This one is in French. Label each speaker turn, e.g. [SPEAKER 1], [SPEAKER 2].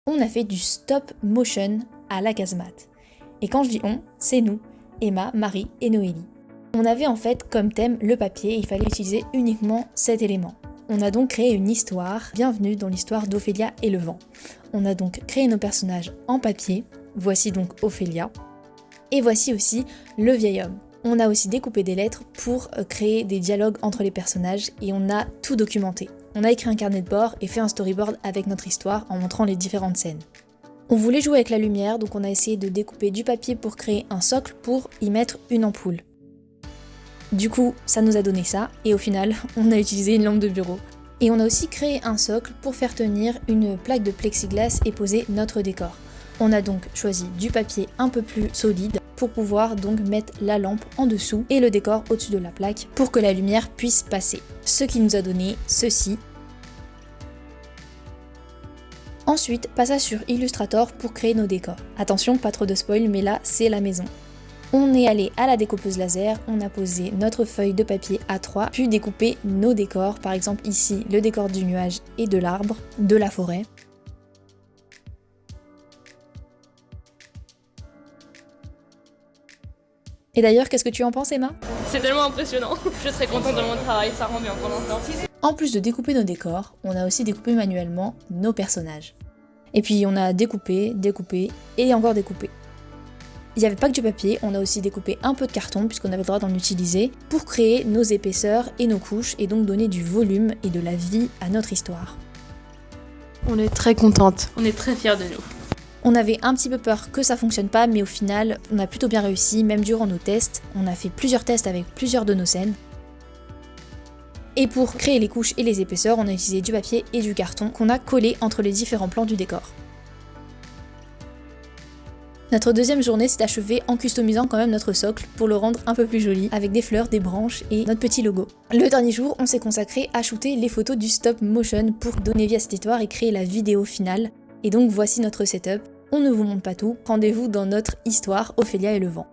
[SPEAKER 1] on a fait du stop motion à la casemate. Et quand je dis on, c'est nous, Emma, Marie et Noélie. On avait en fait comme thème le papier et il fallait utiliser uniquement cet élément. On a donc créé une histoire, bienvenue dans l'histoire d'Ophélia et le vent. On a donc créé nos personnages en papier, voici donc Ophélia, et voici aussi le vieil homme. On a aussi découpé des lettres pour créer des dialogues entre les personnages et on a tout documenté. On a écrit un carnet de bord et fait un storyboard avec notre histoire en montrant les différentes scènes. On voulait jouer avec la lumière, donc on a essayé de découper du papier pour créer un socle pour y mettre une ampoule. Du coup, ça nous a donné ça, et au final, on a utilisé une lampe de bureau. Et on a aussi créé un socle pour faire tenir une plaque de plexiglas et poser notre décor. On a donc choisi du papier un peu plus solide pour pouvoir donc mettre la lampe en dessous et le décor au-dessus de la plaque pour que la lumière puisse passer. Ce qui nous a donné ceci. Ensuite, passage sur Illustrator pour créer nos décors. Attention, pas trop de spoil, mais là, c'est la maison. On est allé à la découpeuse laser, on a posé notre feuille de papier A3, puis découpé nos décors, par exemple ici le décor du nuage et de l'arbre, de la forêt. Et d'ailleurs, qu'est-ce que tu en penses, Emma ?
[SPEAKER 2] C'est tellement impressionnant. Je suis très contente de mon travail, ça rend bien pour l'instant.
[SPEAKER 1] En plus de découper nos décors, on a aussi découpé manuellement nos personnages. Et puis on a découpé et encore découpé. Il n'y avait pas que du papier, on a aussi découpé un peu de carton puisqu'on avait le droit d'en utiliser pour créer nos épaisseurs et nos couches et donc donner du volume et de la vie à notre histoire.
[SPEAKER 2] On est très contente, on est très fiers de nous.
[SPEAKER 1] On avait un petit peu peur que ça fonctionne pas, mais au final, on a plutôt bien réussi, même durant nos tests. On a fait plusieurs tests avec plusieurs de nos scènes. Et pour créer les couches et les épaisseurs, on a utilisé du papier et du carton qu'on a collé entre les différents plans du décor. Notre deuxième journée s'est achevée en customisant quand même notre socle pour le rendre un peu plus joli, avec des fleurs, des branches et notre petit logo. Le dernier jour, on s'est consacré à shooter les photos du stop motion pour donner vie à cette histoire et créer la vidéo finale. Et donc voici notre setup. On ne vous montre pas tout, rendez-vous dans notre histoire Ophélia et le vent.